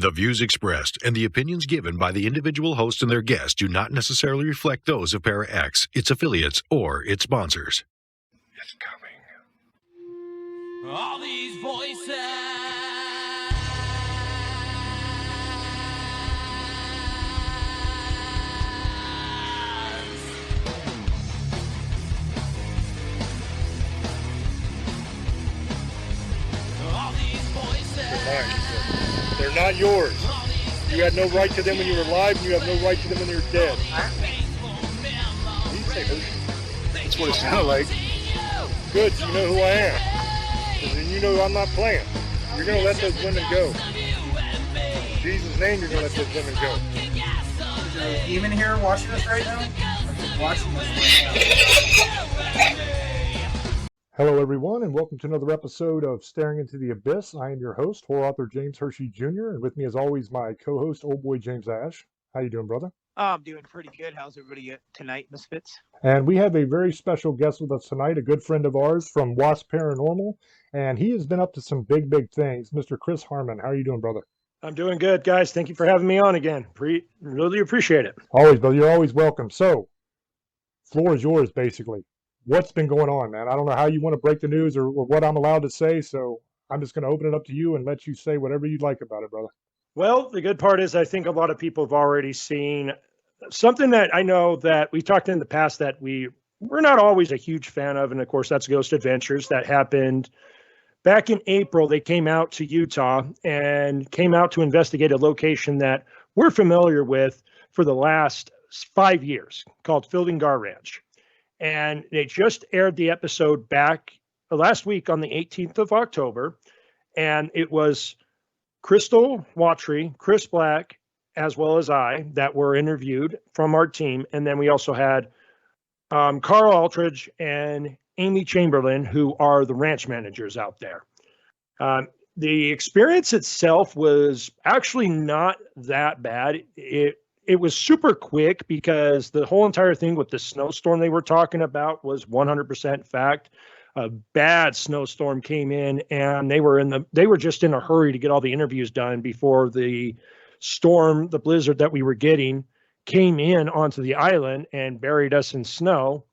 The views expressed and the opinions given by the individual host and their guests do not necessarily reflect those of ParaX, its affiliates, or its sponsors. It's coming. All these voices. All these voices. They're mine. They're not yours. You had no right to them when you were alive, and you have no right to them when you're dead. That's what it sounded like. Good, so you know who I am. Because then you know I'm not playing. You're going to let those women go. In Jesus' name, you're going to let those women go. Is there a demon here watching us right now? Watching us right now. Hello, everyone, and welcome to another episode of Staring into the Abyss. I am your host, horror author James Hershey Jr., and with me, as always, my co-host, old boy James Ash. How you doing, brother? I'm doing pretty good. How's everybody tonight, Misfits? And we have a very special guest with us tonight, a good friend of ours from WASP Paranormal, and he has been up to some big things. Mr. Chris Harmon, how are you doing, brother? I'm doing good, guys. Thank you for having me on again. Really appreciate it. Always, brother. You're always welcome. So, floor is yours, basically. What's been going on, man? I don't know how you want to break the news or what I'm allowed to say, so I'm just going to open it up to you and let you say whatever you'd like about it, brother. Well, the good part is I think a lot of people have already seen something that I know that we talked in the past that we're not always a huge fan of, and of course that's Ghost Adventures. That happened back in April. They came out to Utah and came out to investigate a location that we're familiar with for the last 5 years called Fildingar Ranch. And they just aired the episode back last week on the 18th of October. And it was Crystal Watry, Chris Black, as well as I that were interviewed from our team. And then we also had Carl Aldridge and Amy Chamberlain, who are the ranch managers out there. The experience itself was actually not that bad. It was super quick because the whole entire thing with the snowstorm they were talking about was 100% fact. A bad snowstorm came in and they were just in a hurry to get all the interviews done before the storm, the blizzard that we were getting, came in onto the island and buried us in snow.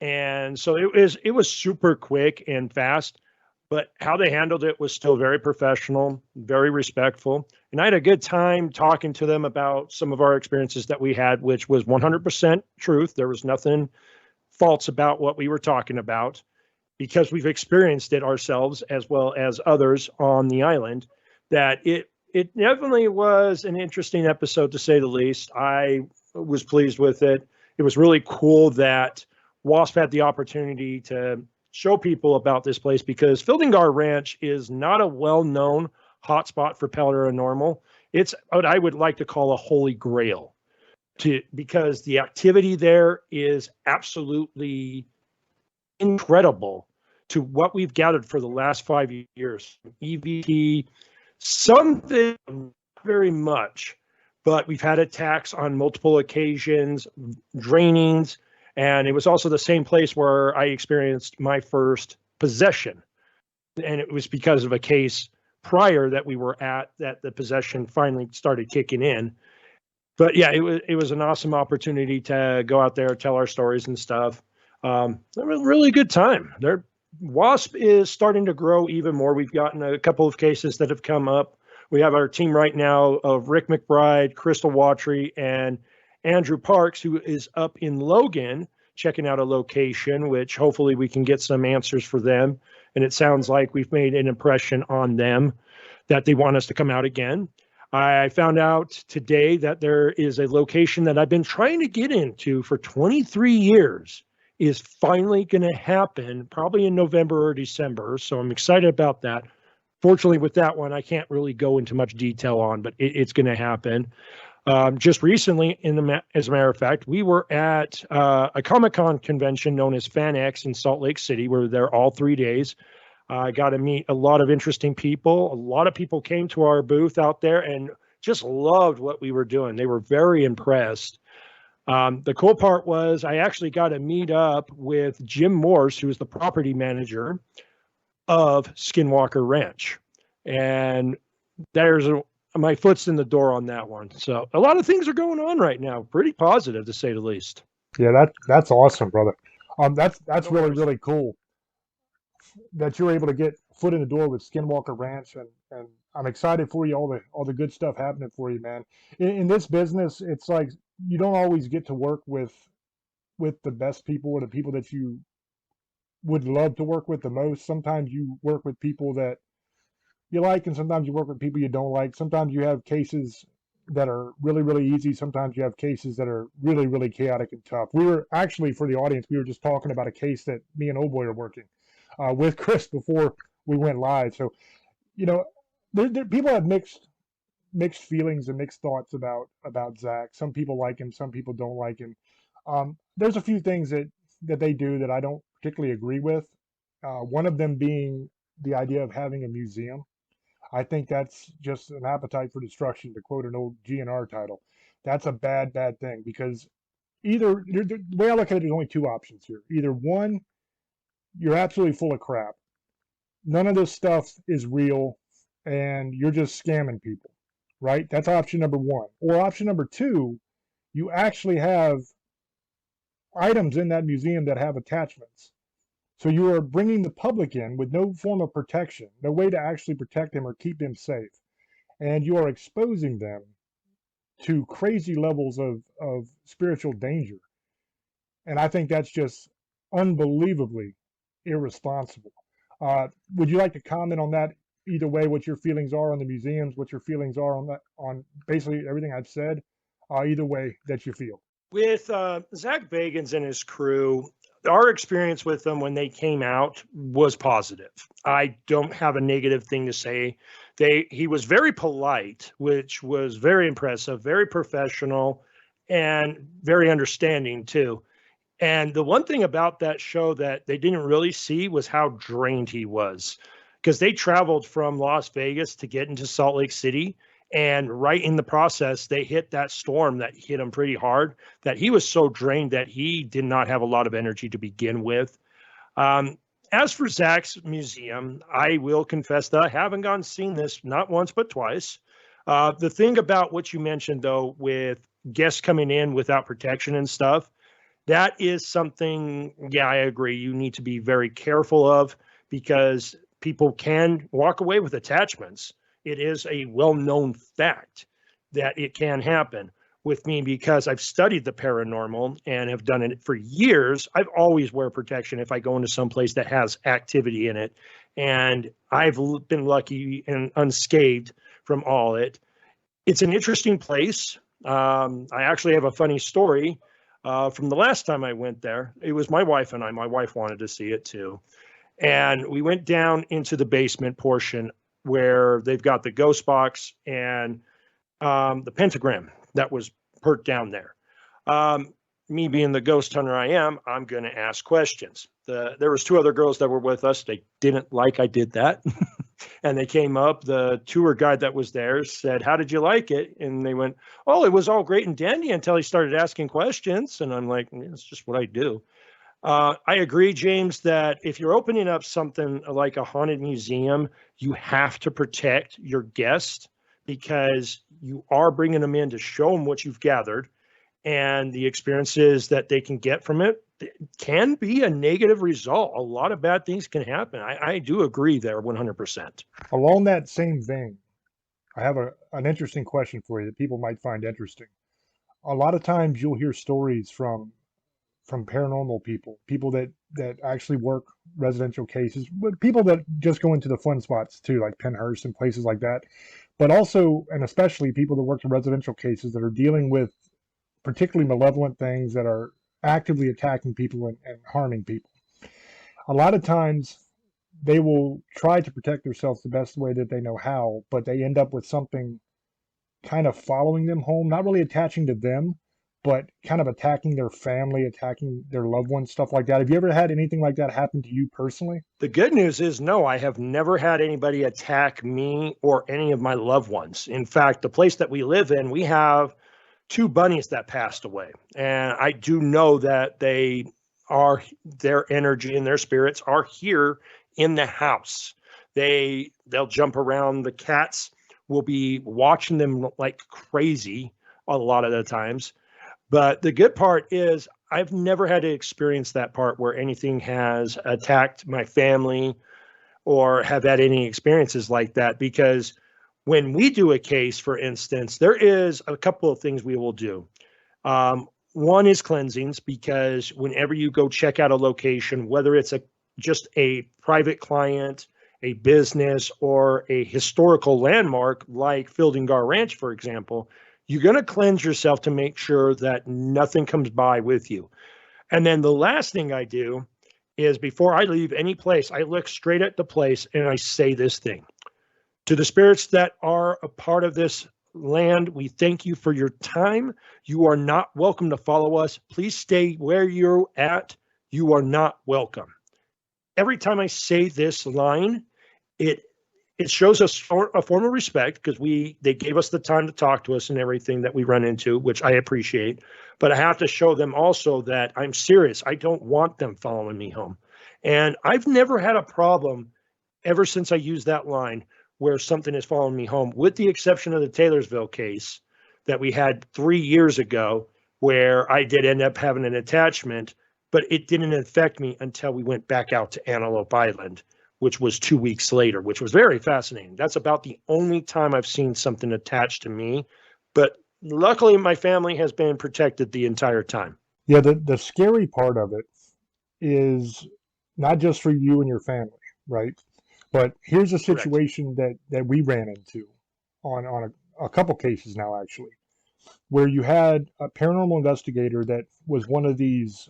And so it was super quick and fast, but how they handled it was still very professional, very respectful. And I had a good time talking to them about some of our experiences that we had, which was 100% truth. There was nothing false about what we were talking about because we've experienced it ourselves as well as others on the island. That it definitely was an interesting episode, to say the least. I was pleased with it. It was really cool that WASP had the opportunity to show people about this place because Fildingar Ranch is not a well-known hotspot for paranormal. It's what I would like to call a holy grail because the activity there is absolutely incredible to what we've gathered for the last 5 years. EVP, something very much, but we've had attacks on multiple occasions, drainings, and it was also the same place where I experienced my first possession. And it was because of a case prior that we were at that the possession finally started kicking in. But yeah, it was an awesome opportunity to go out there, tell our stories and stuff. It was a really good time. WASP is starting to grow even more. We've gotten a couple of cases that have come up. We have our team right now of Rick McBride, Crystal Watry, and Andrew Parks, who is up in Logan, checking out a location, which hopefully we can get some answers for them. And it sounds like we've made an impression on them that they want us to come out again. I found out today that there is a location that I've been trying to get into for 23 years is finally going to happen, probably in November or December. So I'm excited about that. Fortunately, with that one, I can't really go into much detail on, but it's going to happen. Just recently, as a matter of fact, we were at a Comic-Con convention known as FanX in Salt Lake City. We were there all 3 days. I got to meet a lot of interesting people. A lot of people came to our booth out there and just loved what we were doing. They were very impressed. The cool part was I actually got to meet up with Jim Morse, who is the property manager of Skinwalker Ranch. And there's my foot's in the door on that one. So a lot of things are going on right now. Pretty positive, to say the least. Yeah, that's awesome, brother. That's No really worries. really cool that you're able to get foot in the door with Skinwalker Ranch, and I'm excited for you. All the good stuff happening for you, man. In this business, it's like you don't always get to work with the best people or the people that you would love to work with the most. Sometimes you work with people that you like, and sometimes you work with people you don't like. Sometimes you have cases that are really, really easy. Sometimes you have cases that are really, really chaotic and tough. We were actually, for the audience, we were just talking about a case that me and Old Boy are working with Chris before we went live. So, you know, people have mixed feelings and mixed thoughts about Zach. Some people like him, some people don't like him. There's a few things that they do that I don't particularly agree with. One of them being the idea of having a museum. I think that's just an appetite for destruction, to quote an old GNR title. That's a bad, bad thing, because the way I look at it, there's only two options here. Either one, you're absolutely full of crap. None of this stuff is real, and you're just scamming people, right? That's option number one. Or option number two, you actually have items in that museum that have attachments. So you are bringing the public in with no form of protection, no way to actually protect them or keep them safe. And you are exposing them to crazy levels of spiritual danger. And I think that's just unbelievably irresponsible. Would you like to comment on that? Either way, what your feelings are on the museums, what your feelings are on basically everything I've said, either way that you feel. With Zach Bagans and his crew, our experience with them when they came out was positive. I don't have a negative thing to say. He was very polite, which was very impressive, very professional, and very understanding too. And the one thing about that show that they didn't really see was how drained he was, because they traveled from Las Vegas to get into Salt Lake City. And right in the process, they hit that storm that hit him pretty hard, that he was so drained that he did not have a lot of energy to begin with. As for Zach's museum, I will confess that I haven't gone and seen this, not once, but twice. The thing about what you mentioned, though, with guests coming in without protection and stuff, that is something, yeah, I agree. You need to be very careful of, because people can walk away with attachments. It is a well-known fact that it can happen with me, because I've studied the paranormal and have done it for years. I've always wear protection if I go into some place that has activity in it. And I've been lucky and unscathed from all it. It's an interesting place. I actually have a funny story from the last time I went there. It was my wife and I. My wife wanted to see it too. And we went down into the basement portion where they've got the ghost box and the pentagram that was put down there. Me being the ghost hunter I am, I'm going to ask questions. There was two other girls that were with us. They didn't like I did that. And they came up. The tour guide that was there said, "How did you like it?" And they went, "Oh, it was all great and dandy until he started asking questions." And I'm like, "It's just what I do." I agree, James, that if you're opening up something like a haunted museum, you have to protect your guest, because you are bringing them in to show them what you've gathered, and the experiences that they can get from it can be a negative result. A lot of bad things can happen. I do agree there 100%. Along that same vein, I have an interesting question for you that people might find interesting. A lot of times you'll hear stories from paranormal people that actually work residential cases, but people that just go into the fun spots too, like Penhurst and places like that. But also, and especially, people that work in residential cases that are dealing with particularly malevolent things that are actively attacking people and harming people. A lot of times they will try to protect themselves the best way that they know how, but they end up with something kind of following them home, not really attaching to them, but kind of attacking their family, attacking their loved ones, stuff like that. Have you ever had anything like that happen to you personally? The good news is, no, I have never had anybody attack me or any of my loved ones. In fact, the place that we live in, we have two bunnies that passed away. And I do know that their energy and their spirits are here in the house. They'll jump around the cats we'll be watching them like crazy a lot of the times. But the good part is I've never had to experience that part where anything has attacked my family or have had any experiences like that, because when we do a case, for instance, there is a couple of things we will do. One is cleansings, because whenever you go check out a location, whether it's just a private client, a business, or a historical landmark like Fielding-Gar Ranch, for example, you're going to cleanse yourself to make sure that nothing comes by with you. And then the last thing I do is, before I leave any place, I look straight at the place and I say this thing: to the spirits that are a part of this land, we thank you for your time. You are not welcome to follow us. Please stay where you're at. You are not welcome. Every time I say this line, it shows us a form of respect, because they gave us the time to talk to us and everything that we run into, which I appreciate. But I have to show them also that I'm serious. I don't want them following me home. And I've never had a problem ever since I used that line where something is following me home, with the exception of the Taylorsville case that we had 3 years ago, where I did end up having an attachment, but it didn't affect me until we went back out to Antelope Island, which was 2 weeks later, which was very fascinating. That's about the only time I've seen something attached to me. But luckily, my family has been protected the entire time. Yeah, the scary part of it is not just for you and your family, right? But here's a situation that we ran into on a couple cases now, actually, where you had a paranormal investigator that was one of these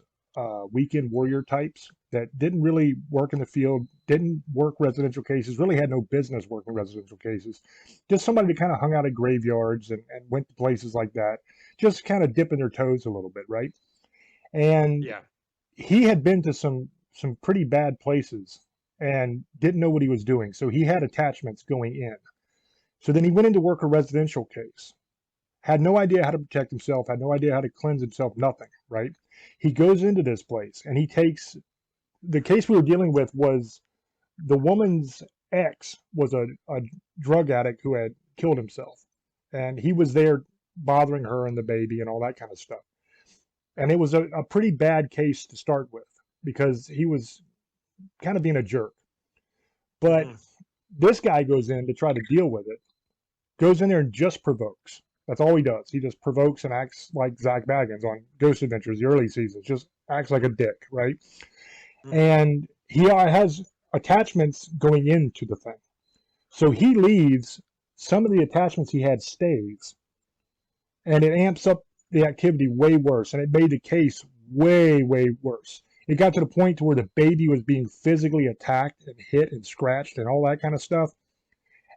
weekend warrior types that didn't really work in the field, didn't work residential cases, really had no business working residential cases. Just somebody that kind of hung out at graveyards and went to places like that, just kind of dipping their toes a little bit, right? And Yeah. he had been to some pretty bad places and didn't know what he was doing. So he had attachments going in. So then he went in to work a residential case, had no idea how to protect himself, had no idea how to cleanse himself, nothing, right? He goes into this place and he takes, the case we were dealing with was the woman's ex was a drug addict who had killed himself. And he was there bothering her and the baby and all that kind of stuff. And it was a pretty bad case to start with, because he was kind of being a jerk. But this guy goes in to try to deal with it, goes in there and just provokes. That's all he does. He just provokes and acts like Zach Baggins on Ghost Adventures, the early seasons, just acts like a dick, right? And he has attachments going into the thing. So he leaves, some of the attachments he had stays, and it amps up the activity way worse, and it made the case way, way worse. It got to the point to where the baby was being physically attacked and hit and scratched and all that kind of stuff.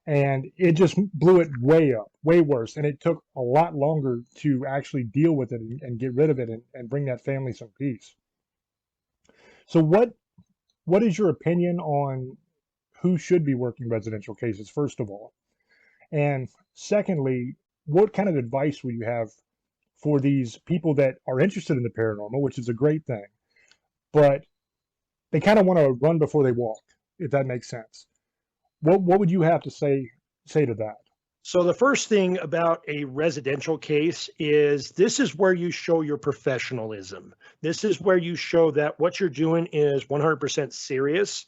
And it just blew it way up, way worse. And it took a lot longer to actually deal with it and get rid of it and bring that family some peace. So what is your opinion on who should be working residential cases, first of all? And secondly, what kind of advice would you have for these people that are interested in the paranormal, which is a great thing, but they kind of want to run before they walk, if that makes sense? What would you have to say to that? So the first thing about a residential case is this is where you show your professionalism. This is where you show that what you're doing is 100% serious.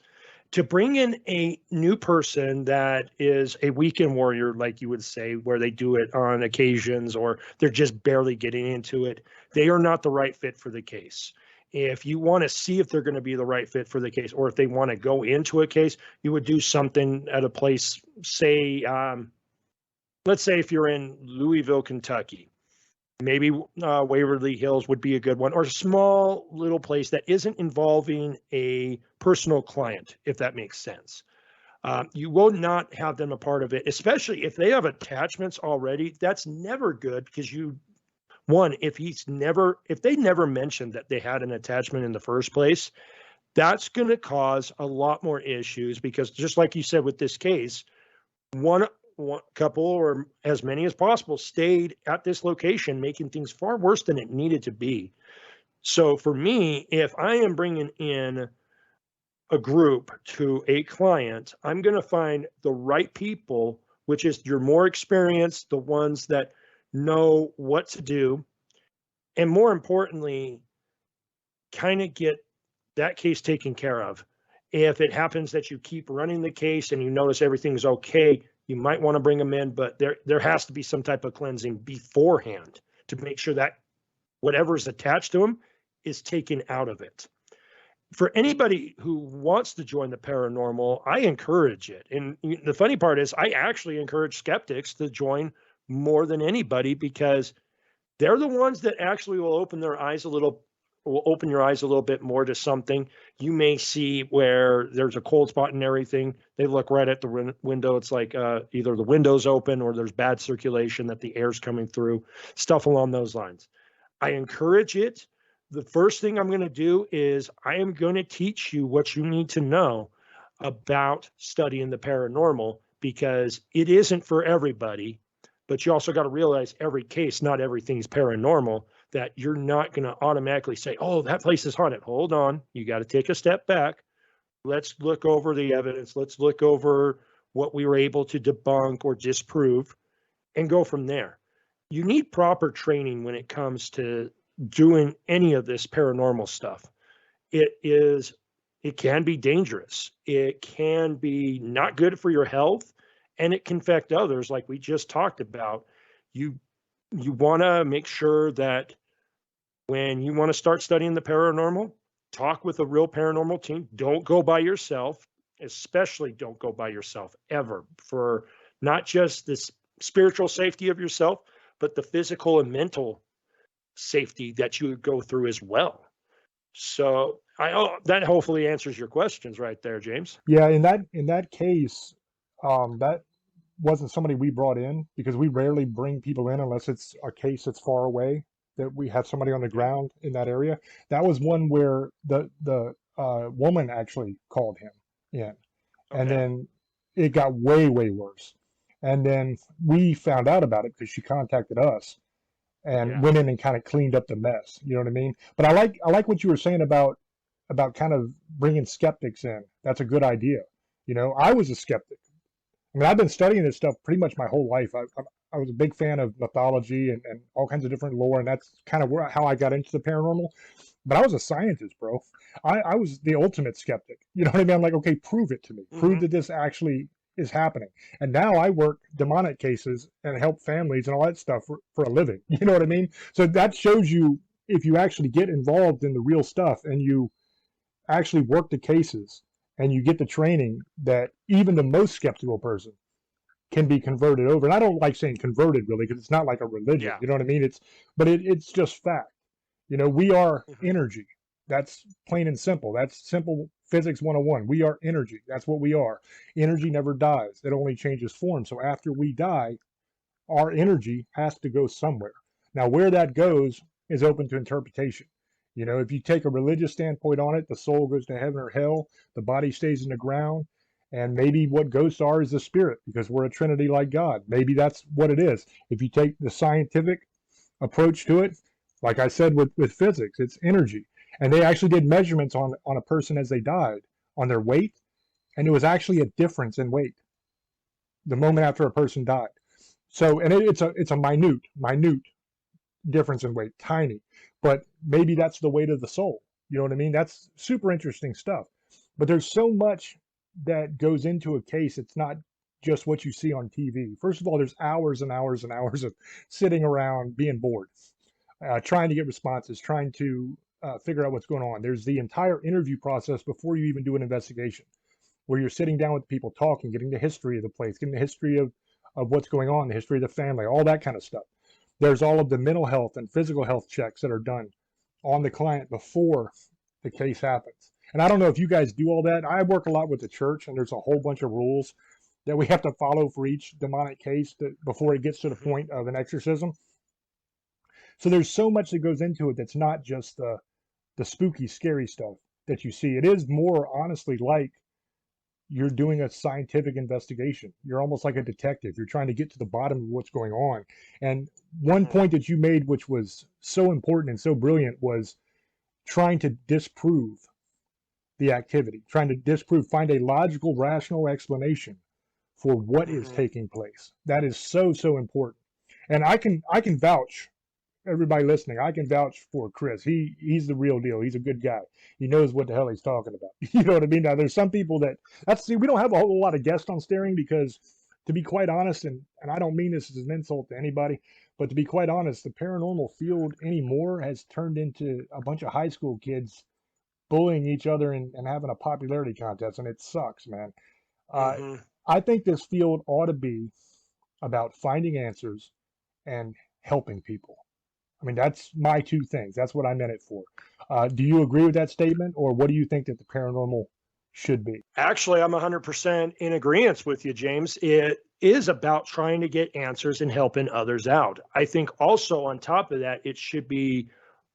To bring in a new person that is a weekend warrior, like you would say, where they do it on occasions or they're just barely getting into it, they are not the right fit for the case. If you want to see if they're going to be the right fit for the case, or if they want to go into a case, you would do something at a place, say, let's say if you're in Louisville, Kentucky, maybe Waverly Hills would be a good one, or a small little place that isn't involving a personal client, if that makes sense. You will not have them a part of it, especially if they have attachments already. That's never good, because if they never mentioned that they had an attachment in the first place, that's going to cause a lot more issues, because just like you said with this case, one couple, or as many as possible, stayed at this location, making things far worse than it needed to be. So for me, if I am bringing in a group to a client, I'm going to find the right people which is you're more experienced, the ones that know what to do, and more importantly, kind of get that case taken care of. If it happens that you keep running the case and you notice everything's okay, you might want to bring them in, but there has to be some type of cleansing beforehand to make sure that whatever's attached to them is taken out of it. For anybody who wants to join the paranormal, I encourage it. And the funny part is I actually encourage skeptics to join more than anybody, because they're the ones that actually will open your eyes a little bit more to something. You may see where there's a cold spot and everything. They look right at the window. It's like either the window's open or there's bad circulation that the air's coming through, stuff along those lines. I encourage it. The first thing I'm going to do is I am going to teach you what you need to know about studying the paranormal, because it isn't for everybody, but you also got to realize every case, not everything's paranormal, that you're not going to automatically say, oh, that place is haunted. Hold on. You got to take a step back. Let's look over the evidence. Let's look over what we were able to debunk or disprove and go from there. You need proper training when it comes to doing any of this paranormal stuff. It can be dangerous. It can be not good for your health, and it can affect others, like we just talked about. You want to make sure that when you want to start studying the paranormal, talk with a real paranormal team. Don't go by yourself, especially don't go by yourself ever, for not just the spiritual safety of yourself, but the physical and mental safety that you would go through as well. So that hopefully answers your questions right there, James. Yeah, in that case, that wasn't somebody we brought in, because we rarely bring people in unless it's a case that's far away, that we have somebody on the ground in that area. That was one where the woman actually called him in, and then it got way worse. And then we found out about it because she contacted us and went in and kind of cleaned up the mess. You know what I mean? But I like what you were saying about kind of bringing skeptics in. That's a good idea. You know, I was a skeptic. I mean, I've been studying this stuff pretty much my whole life. I was a big fan of mythology and all kinds of different lore, and that's kind of how I got into the paranormal. But I was a scientist, bro. I was the ultimate skeptic. You know what I mean? I'm like, okay, prove it to me. Prove that this actually is happening. And now I work demonic cases and help families and all that stuff for a living. You know what I mean? So that shows you, if you actually get involved in the real stuff and you actually work the cases and you get the training, that even the most skeptical person can be converted over. And I don't like saying converted, really, because it's not like a religion. Yeah. You know what I mean? It's just fact. You know, we are energy. That's plain and simple. That's simple physics 101. We are energy. That's what we are. Energy never dies. It only changes form. So after we die, our energy has to go somewhere. Now, where that goes is open to interpretation. You know, if you take a religious standpoint on it, the soul goes to heaven or hell, the body stays in the ground, and maybe what ghosts are is the spirit, because we're a trinity like God. Maybe that's what it is. If you take the scientific approach to it, like I said with physics, it's energy. And they actually did measurements on a person as they died, on their weight, and it was actually a difference in weight the moment after a person died. So, and it's a minute difference in weight, tiny, but maybe that's the weight of the soul. You know what I mean? That's super interesting stuff. But there's so much that goes into a case. It's not just what you see on TV. First of all, there's hours and hours and hours of sitting around being bored, trying to get responses, trying to figure out what's going on. There's the entire interview process before you even do an investigation, where you're sitting down with people, talking, getting the history of the place, getting the history of what's going on, the history of the family, all that kind of stuff. There's all of the mental health and physical health checks that are done on the client before the case happens. And I don't know if you guys do all that. I work a lot with the church, and there's a whole bunch of rules that we have to follow for each demonic case before it gets to the point of an exorcism. So there's so much that goes into it that's not just the spooky, scary stuff that you see. It is more honestly like you're doing a scientific investigation. You're almost like a detective. You're trying to get to the bottom of what's going on. And one point that you made, which was so important and so brilliant, was trying to disprove the activity, trying to find a logical, rational explanation for what is taking place. That is so, so important. And I can vouch, everybody listening, I can vouch for Chris. He's the real deal. He's a good guy. He knows what the hell he's talking about. You know what I mean? Now there's some people we don't have a whole lot of guests on Staring because, to be quite honest, and I don't mean this as an insult to anybody, but to be quite honest, the paranormal field anymore has turned into a bunch of high school kids bullying each other and having a popularity contest, and it sucks, man. I think this field ought to be about finding answers and helping people. I mean, that's my two things. That's what I meant it for. Do you agree with that statement, or what do you think that the paranormal should be? Actually, I'm 100% in agreement with you, James. It is about trying to get answers and helping others out. I think also on top of that, it should be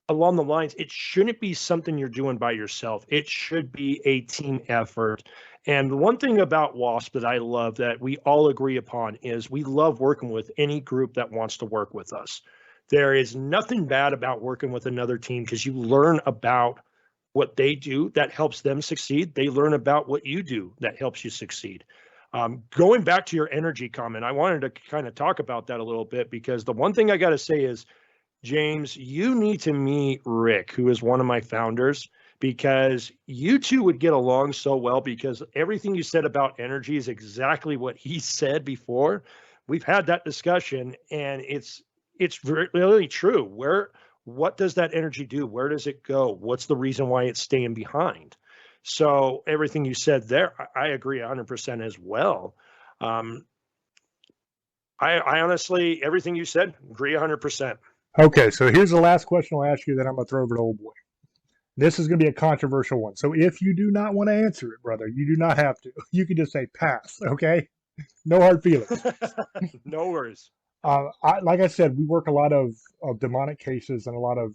along the lines, it shouldn't be something you're doing by yourself. It should be a team effort. And one thing about WASP that I love that we all agree upon is we love working with any group that wants to work with us. There is nothing bad about working with another team because you learn about what they do that helps them succeed. They learn about what you do that helps you succeed. Going back to your energy comment, I wanted to kind of talk about that a little bit because the one thing I got to say is, James, you need to meet Rick, who is one of my founders, because you two would get along so well because everything you said about energy is exactly what he said before. We've had that discussion and it's really true. What does that energy do? Where does it go? What's the reason why it's staying behind? So everything you said there, I agree 100% as well. I honestly, everything you said, agree 100%. Okay, so here's the last question I'll ask you, then I'm going to throw over to Old Boy. This is going to be a controversial one. So if you do not want to answer it, brother, you do not have to. You can just say pass, okay? No hard feelings. No worries. Like I said, we work a lot of demonic cases and a lot of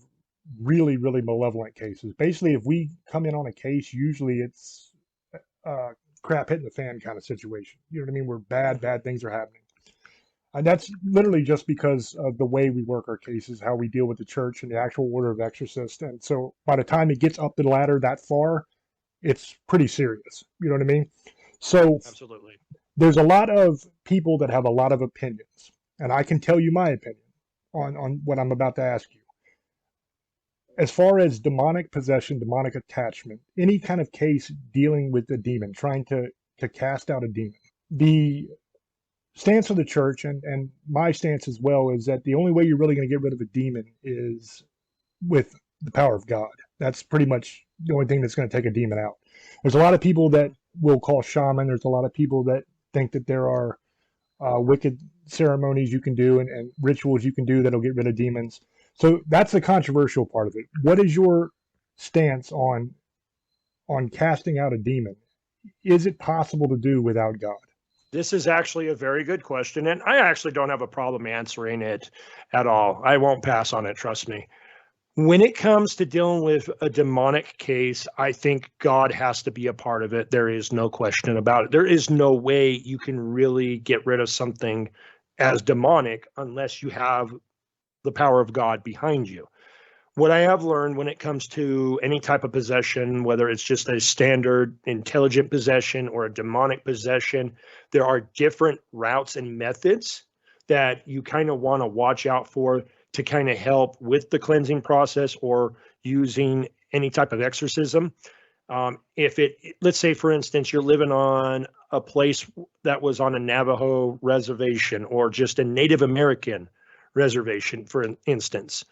really, really malevolent cases. Basically, if we come in on a case, usually it's crap hitting the fan kind of situation. You know what I mean? Where bad things are happening. And that's literally just because of the way we work our cases, how we deal with the church and the actual order of exorcist. And so by the time it gets up the ladder that far, it's pretty serious. You know what I mean? So absolutely, there's a lot of people that have a lot of opinions. And I can tell you my opinion on what I'm about to ask you. As far as demonic possession, demonic attachment, any kind of case dealing with a demon, trying to cast out a demon, the stance of the church and my stance as well is that the only way you're really going to get rid of a demon is with the power of God. That's pretty much the only thing that's going to take a demon out. There's a lot of people that will call shaman. There's a lot of people that think that there are wicked ceremonies you can do and rituals you can do that'll get rid of demons. So that's the controversial part of it. What is your stance on casting out a demon? Is it possible to do without God? This is actually a very good question, and I actually don't have a problem answering it at all. I won't pass on it, trust me. When it comes to dealing with a demonic case, I think God has to be a part of it. There is no question about it. There is no way you can really get rid of something as demonic unless you have the power of God behind you. What I have learned when it comes to any type of possession, whether it's just a standard intelligent possession or a demonic possession, there are different routes and methods that you kind of want to watch out for to kind of help with the cleansing process or using any type of exorcism. Let's say, for instance, you're living on a place that was on a Navajo reservation or just a Native American reservation, for instance.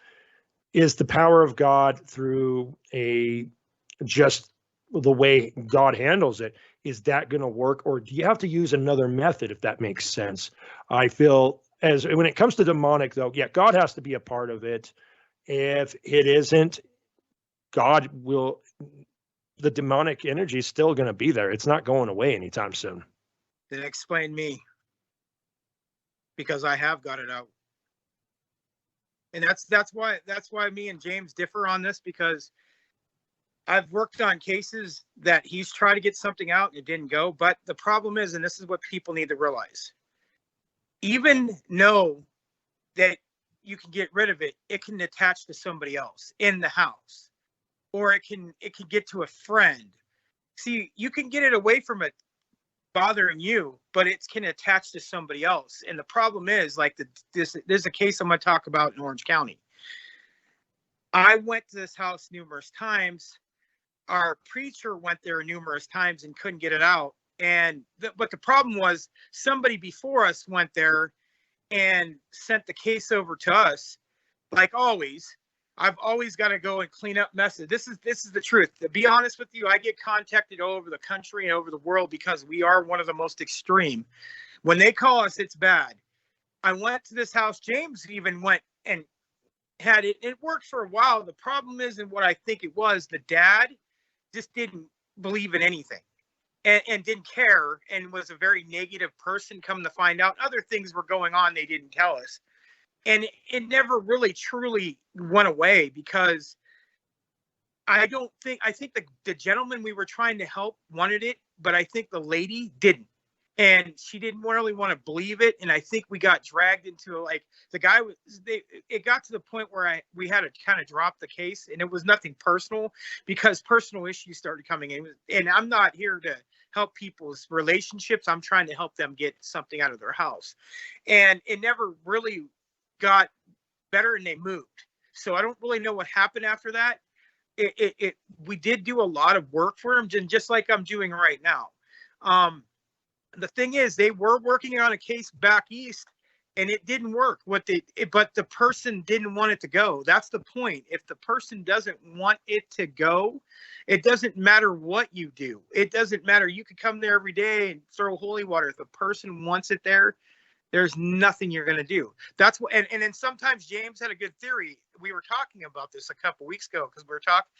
Is the power of God through just the way God handles it, is that going to work? Or do you have to use another method, if that makes sense? I feel when it comes to demonic, though, yeah, God has to be a part of it. If it isn't, the demonic energy is still going to be there. It's not going away anytime soon. Then explain me, because I have got it out. And that's why me and James differ on this, because I've worked on cases that he's tried to get something out and it didn't go. But the problem is, and this is what people need to realize, even know that you can get rid of it, it can attach to somebody else in the house, or it can get to a friend. See, you can get it away from bothering you, but it can attach to somebody else. And the problem is, like, there's a case I'm going to talk about in Orange County. I went to this house numerous times. Our preacher went there numerous times and couldn't get it out. But the problem was, somebody before us went there and sent the case over to us. Like always, I've always got to go and clean up messes. This is the truth. To be honest with you, I get contacted all over the country and over the world because we are one of the most extreme. When they call us, it's bad. I went to this house. James even went and had it. It worked for a while. The problem is, and what I think it was, the dad just didn't believe in anything and didn't care and was a very negative person. Come to find out, other things were going on they didn't tell us. And it never really truly went away because I think the gentleman we were trying to help wanted it, but I think the lady didn't. And she didn't really want to believe it. And I think we got dragged into, like, it got to the point where we had to kind of drop the case, and it was nothing personal because personal issues started coming in. And I'm not here to help people's relationships. I'm trying to help them get something out of their house. And it never really got better, and they moved. So I don't really know what happened after that. We did do a lot of work for them, just like I'm doing right now. The thing is, they were working on a case back east, and it didn't work. But the person didn't want it to go. That's the point. If the person doesn't want it to go, it doesn't matter what you do. It doesn't matter. You could come there every day and throw holy water. If the person wants it there, there's nothing you're going to do. That's what, and then sometimes James had a good theory. We were talking about this a couple weeks ago because we were talking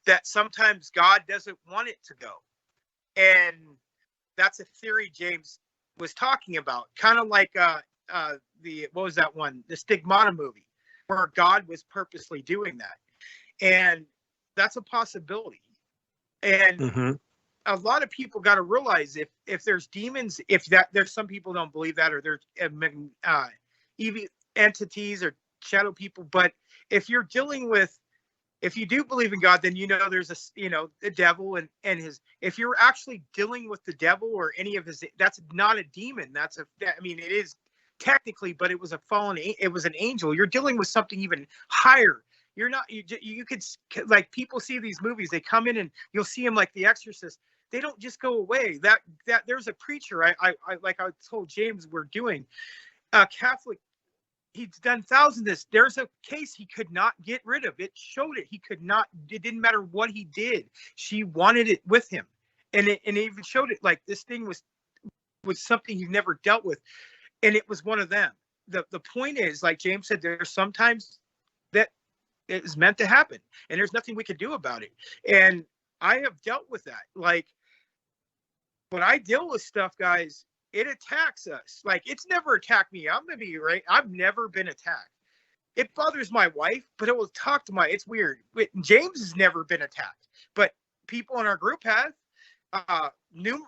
that sometimes God doesn't want it to go. And that's a theory James was talking about, kind of like what was that one? The Stigmata movie, where God was purposely doing that. And that's a possibility. And a lot of people got to realize if there's demons, there's some people don't believe that, or there's evil entities or shadow people. But if you're dealing with, if you do believe in God, then there's the devil and his. If you're actually dealing with the devil or any of his, that's not a demon. It is technically, but it was it was an angel. You're dealing with something even higher. You're not. You could, like, people see these movies. They come in and you'll see them like The Exorcist. They don't just go away. That there's a preacher. I like I told James we're doing a Catholic. He's done thousands of this. There's a case he could not get rid of. It showed it. He could not. It didn't matter what he did. She wanted it with him, and it even showed it. Like, this thing was something he never dealt with, and it was one of them. The point is, like James said, there's sometimes that it is meant to happen, and there's nothing we could do about it. And I have dealt with that. Like, when I deal with stuff, guys, it attacks us. Like, it's never attacked me. I'm going to be right. I've never been attacked. It bothers my wife, but it will talk to it's weird. James has never been attacked, but people in our group have.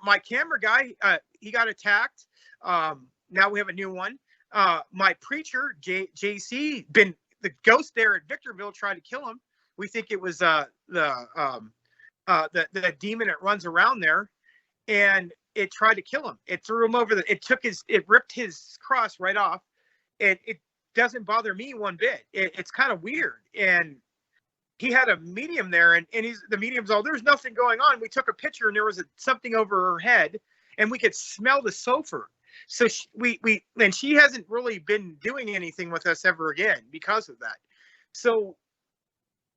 My camera guy, he got attacked. Now we have a new one. My preacher, JC, been the ghost there at Victorville tried to kill him. We think it was the demon that runs around there, and it tried to kill him. It threw him over it ripped his cross right off. It doesn't bother me one bit. It's kind of weird. And he had a medium there, and the medium's there's nothing going on. We took a picture, and there was something over her head, and we could smell the sulfur. So she hasn't really been doing anything with us ever again because of that. So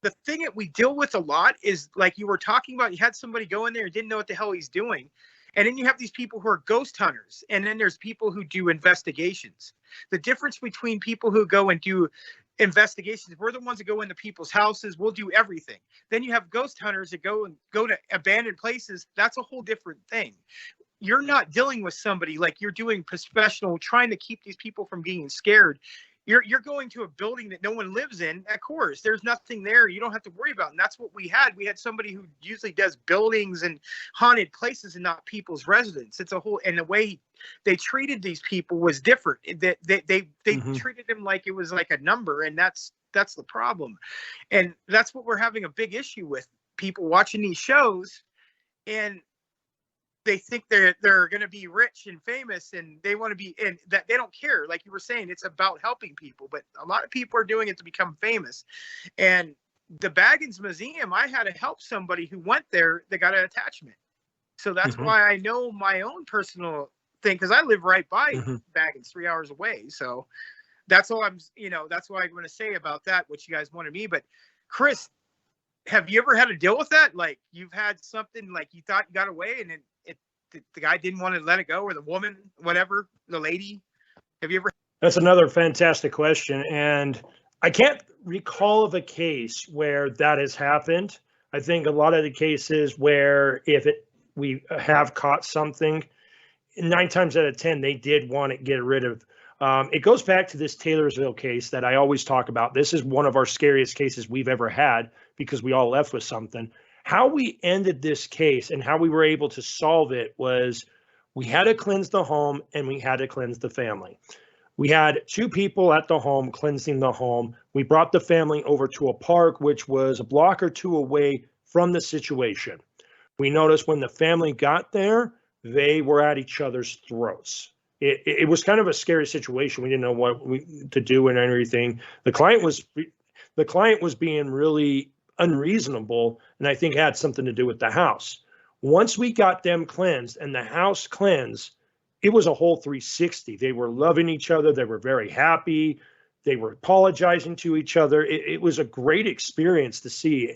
the thing that we deal with a lot is, like you were talking about, you had somebody go in there and didn't know what the hell he's doing. And then you have these people who are ghost hunters. And then there's people who do investigations. The difference between people who go and do investigations, we're the ones that go into people's houses. We'll do everything. Then you have ghost hunters that go to abandoned places. That's a whole different thing. You're not dealing with somebody like you're doing professional, trying to keep these people from being scared. You're going to a building that no one lives in. Of course, there's nothing there you don't have to worry about. And that's what we had. We had somebody who usually does buildings and haunted places and not people's residence. It's a whole, and the way they treated these people was different. They treated them like it was like a number, and that's the problem. And that's what we're having a big issue with, people watching these shows. And they think they're going to be rich and famous, and they want to be, and that they don't care. Like you were saying, it's about helping people, but a lot of people are doing it to become famous. And the Baggins Museum, I had to help somebody who went there that got an attachment. So that's why I know my own personal thing, because I live right by Baggins, 3 hours away. So that's all that's what I'm going to say about that, what you guys wanted me. But Chris, have you ever had to deal with that? Like, you've had something like you thought you got away, and the guy didn't want to let it go, or the woman, whatever, the lady? Have you ever? That's another fantastic question. And I can't recall of a case where that has happened. I think a lot of the cases where we have caught something, 9 times out of 10, they did want to get rid of. It goes back to this Taylorsville case that I always talk about. This is one of our scariest cases we've ever had because we all left with something. How we ended this case and how we were able to solve it was we had to cleanse the home and we had to cleanse the family. We had 2 people at the home cleansing the home. We brought the family over to a park, which was a block or 2 away from the situation. We noticed when the family got there, they were at each other's throats. It was kind of a scary situation. We didn't know what to do and everything. The client was being really unreasonable, and I think had something to do with the house. Once we got them cleansed and the house cleansed, it was a whole 360. They were loving each other. They were very happy. They were apologizing to each other. It was a great experience to see.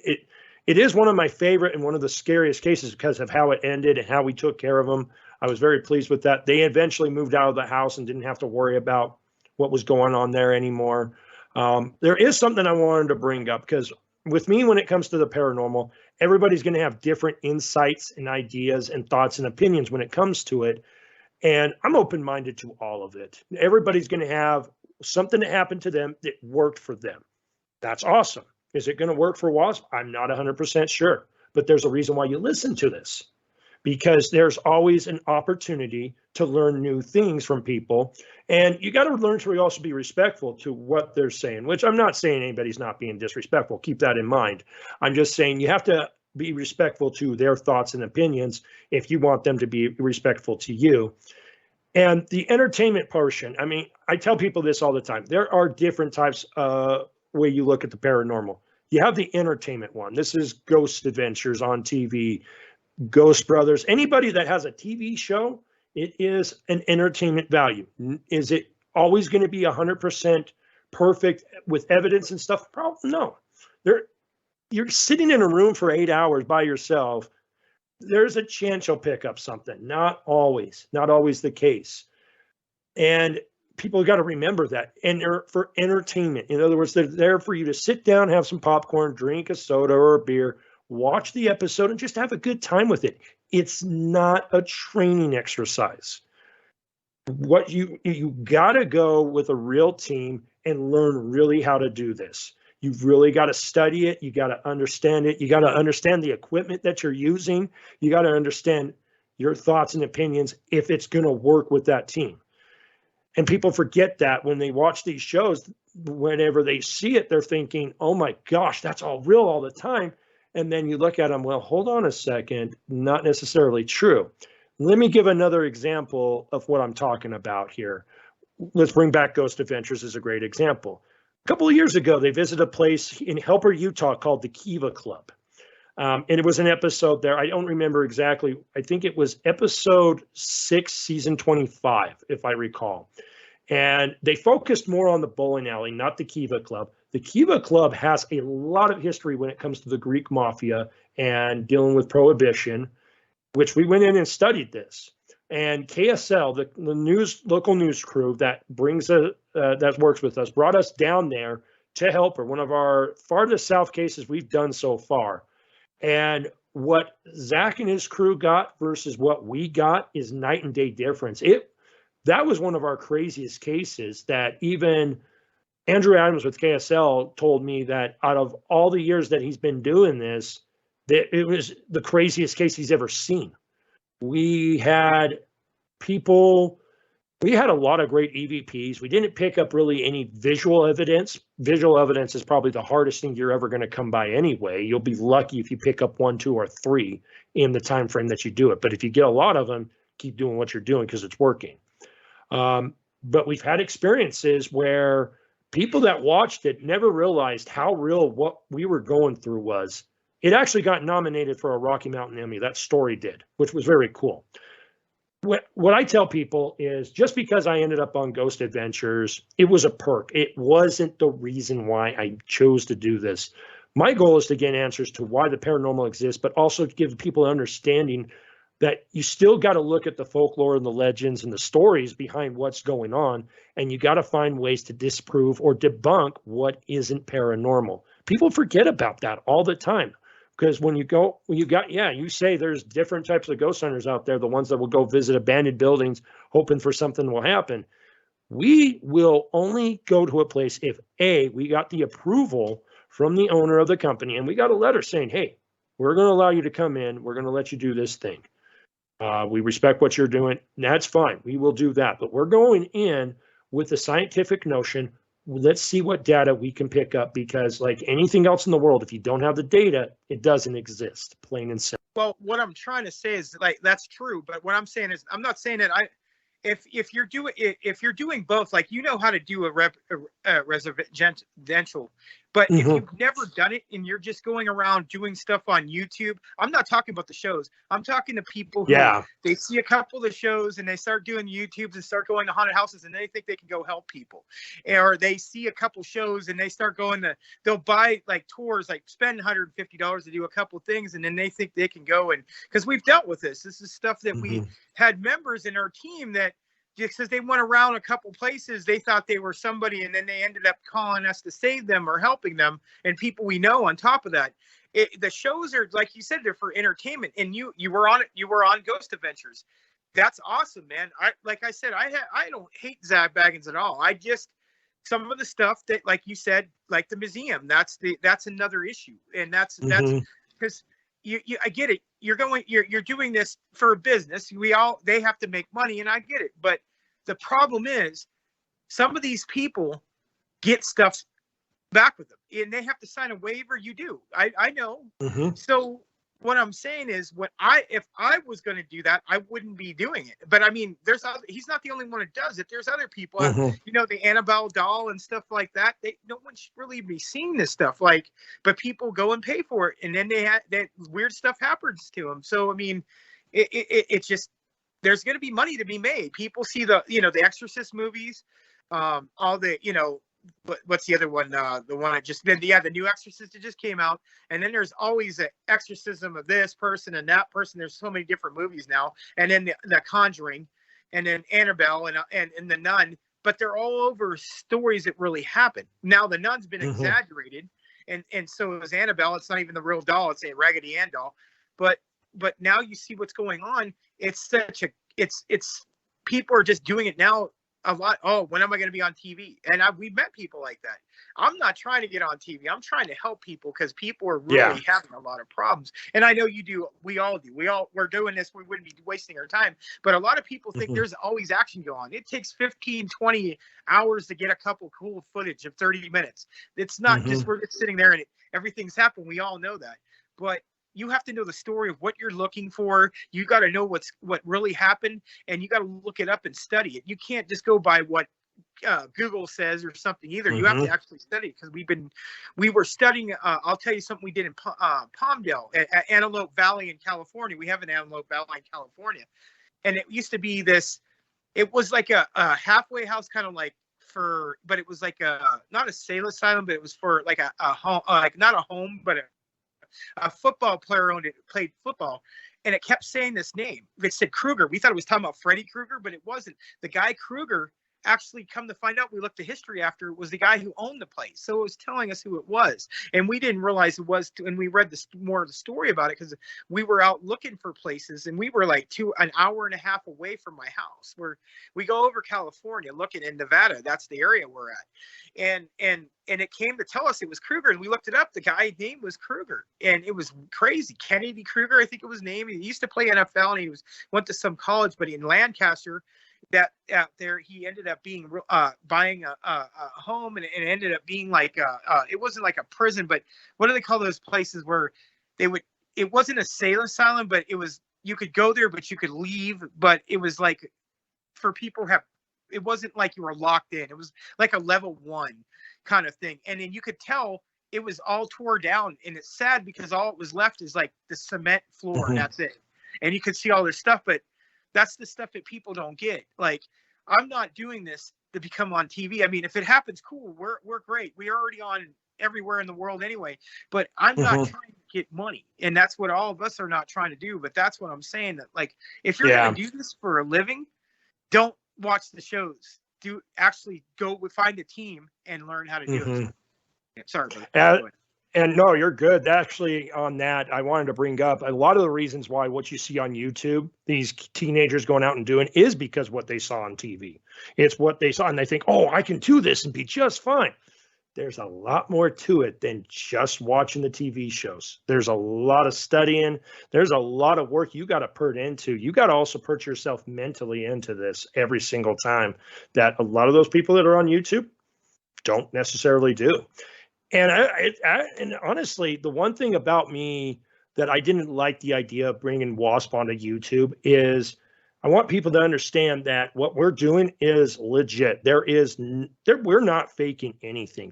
It is one of my favorite and one of the scariest cases because of how it ended and how we took care of them. I was very pleased with that. They eventually moved out of the house and didn't have to worry about what was going on there anymore. There is something I wanted to bring up because with me, when it comes to the paranormal, everybody's going to have different insights and ideas and thoughts and opinions when it comes to it. And I'm open-minded to all of it. Everybody's going to have something that happened to them that worked for them. That's awesome. Is it going to work for WASP? I'm not 100% sure, but there's a reason why you listen to this, because there's always an opportunity to learn new things from people. And you got to learn to also be respectful to what they're saying, which I'm not saying anybody's not being disrespectful. Keep that in mind. I'm just saying you have to be respectful to their thoughts and opinions if you want them to be respectful to you. And the entertainment portion, I mean, I tell people this all the time. There are different types way you look at the paranormal. You have the entertainment one. This is Ghost Adventures on TV, Ghost Brothers. Anybody that has a TV show, it is an entertainment value. Is it always going to be 100% perfect with evidence and stuff? Probably no. You're sitting in a room for 8 hours by yourself. There's a chance you'll pick up something. Not always the case. And people got to remember that. And they're for entertainment. In other words, they're there for you to sit down, have some popcorn, drink a soda or a beer, watch the episode, and just have a good time with it. It's not a training exercise. What you got to go with a real team and learn really how to do this. You've really got to study it. You got to understand it. You got to understand the equipment that you're using. You got to understand your thoughts and opinions if it's going to work with that team. And people forget that when they watch these shows, whenever they see it, they're thinking, oh my gosh, that's all real all the time. And then you look at them, well, hold on a second, not necessarily true. Let me give another example of what I'm talking about here. Let's bring back Ghost Adventures as a great example. A couple of years ago, they visited a place in Helper, Utah called the Kiva Club. And it was an episode there. I don't remember exactly. I think it was episode 6, season 25, if I recall. And they focused more on the bowling alley, not the Kiva Club. The Kiva Club has a lot of history when it comes to the Greek mafia and dealing with prohibition, which we went in and studied this. And KSL, the local news crew that that works with us, brought us down there to help her. One of our farthest south cases we've done so far. And what Zach and his crew got versus what we got is night and day difference. That was one of our craziest cases that even Andrew Adams with KSL told me that out of all the years that he's been doing this, that it was the craziest case he's ever seen. We had people we had a lot of great EVPs. We didn't pick up really any visual evidence. Visual evidence is probably the hardest thing you're ever going to come by anyway. You'll be lucky if you pick up 1, 2, or 3 in the time frame that you do it. But if you get a lot of them, keep doing what you're doing because it's working. But we've had experiences where people that watched it never realized how real what we were going through was. It actually got nominated for a Rocky Mountain Emmy. That story did, which was very cool. What I tell people is just because I ended up on Ghost Adventures, it was a perk. It wasn't the reason why I chose to do this. My goal is to get answers to why the paranormal exists, but also to give people an understanding that you still got to look at the folklore and the legends and the stories behind what's going on, and you got to find ways to disprove or debunk what isn't paranormal. People forget about that all the time. Because you say there's different types of ghost hunters out there, the ones that will go visit abandoned buildings hoping for something will happen. We will only go to a place if A, we got the approval from the owner of the company and we got a letter saying, hey, we're going to allow you to come in. We're going to let you do this thing. We respect what you're doing. That's fine. We will do that. But we're going in with the scientific notion. Let's see what data we can pick up, because like anything else in the world, if you don't have the data, it doesn't exist, plain and simple. Well, what I'm trying to say is like that's true, but what I'm saying is I'm not saying that if you're doing both, like you know how to do a residential, but if you've never done it and you're just going around doing stuff on YouTube, I'm not talking about the shows. I'm talking to people who they see a couple of the shows and they start doing YouTubes and start going to haunted houses and they think they can go help people, or they see a couple shows and they start they'll buy like tours, like spend $150 to do a couple things, and then they think they can go, and because we've dealt with this is stuff that we had members in our team that just because they went around a couple places, they thought they were somebody, and then they ended up calling us to save them or helping them, and people we know on top of that. The shows are, like you said, they're for entertainment, and you were on it. You were on Ghost Adventures. That's awesome, man. Like I said, I don't hate Zach Baggins at all. I just, some of the stuff that, like you said, like the museum, that's another issue, and that's because I get it. You're doing this for a business. They have to make money, and I get it. But the problem is some of these people get stuff back with them, and they have to sign a waiver. You do. I know. So what I'm saying is, if I was going to do that, I wouldn't be doing it. But I mean, he's not the only one that does it. There's other people, the Annabelle doll and stuff like that. No one should really be seeing this stuff. But people go and pay for it, and then that weird stuff happens to them. So I mean, it's just, there's going to be money to be made. People see the Exorcist movies, all the what's the other one? The one I just did. The new Exorcist that just came out, and then there's always an exorcism of this person and that person. There's so many different movies now, and then the Conjuring, and then Annabelle and the Nun. But they're all over stories that really happened. Now the Nun's been exaggerated, and so is Annabelle. It's not even the real doll; it's a Raggedy Ann doll. But now you see what's going on. It's people are just doing it now. A lot. Oh, when am I going to be on TV? And we've met people like that. I'm not trying to get on TV. I'm trying to help people because people are really having a lot of problems. And I know you do. We all do. We're doing this. We wouldn't be wasting our time. But a lot of people think there's always action going on. It takes 15, 20 hours to get a couple cool footage of 30 minutes. It's not just we're just sitting there and everything's happened. We all know that. But you have to know the story of what you're looking for. You got to know what really happened, and you got to look it up and study it. You can't just go by what Google says or something either. You have to actually study it, because we were studying. I'll tell you something we did in Palmdale at Antelope Valley in California. We have an Antelope Valley in California, and it used to be this. It was like a halfway house, kind of like but it was like not a sale asylum, but it was for like a home, like not a home, but a football player owned it, played football, and it kept saying this name. It said Krueger. We thought it was talking about Freddy Krueger, but it wasn't. The guy Krueger, actually, come to find out, we looked at history after, it was the guy who owned the place. So it was telling us who it was, and we didn't realize it was. And we read more of the story about it because we were out looking for places, and we were like an hour and a half away from my house. Where we go over California, looking in Nevada. That's the area we're at, and it came to tell us it was Krueger, and we looked it up. The guy's name was Krueger, and it was crazy. Kennedy Krueger, I think it was his name. He used to play NFL, and he went to some college, but in Lancaster, that out there, he ended up being buying a home, and it ended up being like it wasn't like a prison, but what do they call those places where they would? It wasn't a sailor asylum, but it was, you could go there, but you could leave. But it was like for people who have, it wasn't like you were locked in. It was like a level 1 kind of thing. And then you could tell it was all tore down, and it's sad because all it was left is like the cement floor, and that's it. And you could see all this stuff, but that's the stuff that people don't get. Like, I'm not doing this to become on TV. I mean, if it happens, cool. We're great. We're already on everywhere in the world anyway, but I'm not trying to get money. And that's what all of us are not trying to do. But that's what I'm saying, that like, if you're going to do this for a living, don't watch the shows. Do actually go find a team and learn how to do it. Sorry. And no, you're good. Actually, on that, I wanted to bring up a lot of the reasons why what you see on YouTube, these teenagers going out and doing, is because what they saw on TV. It's what they saw, and they think, oh, I can do this and be just fine. There's a lot more to it than just watching the TV shows. There's a lot of studying. There's a lot of work you got to put into. You got to also put yourself mentally into this every single time, that a lot of those people that are on YouTube don't necessarily do. And and honestly, the one thing about me that I didn't like the idea of bringing WASP onto YouTube is I want people to understand that what we're doing is legit. We're not faking anything.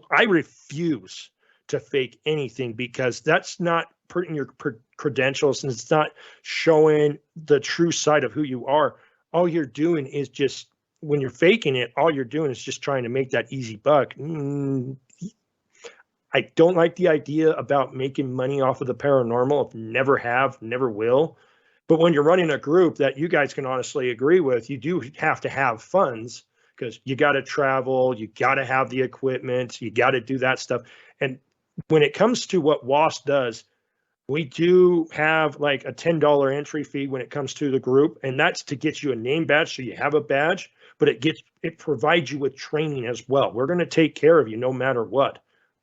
I refuse to fake anything, because that's not putting your credentials, and it's not showing the true side of who you are. All you're doing is just, when you're faking it, all you're doing is just trying to make that easy buck. I don't like the idea about making money off of the paranormal. Never have, never will. But when you're running a group that you guys can honestly agree with, you do have to have funds, because you got to travel, you got to have the equipment, you got to do that stuff. And when it comes to what WASP does, we do have like a $10 entry fee when it comes to the group, and that's to get you a name badge, so you have a badge, but it provides you with training as well. We're going to take care of you no matter what.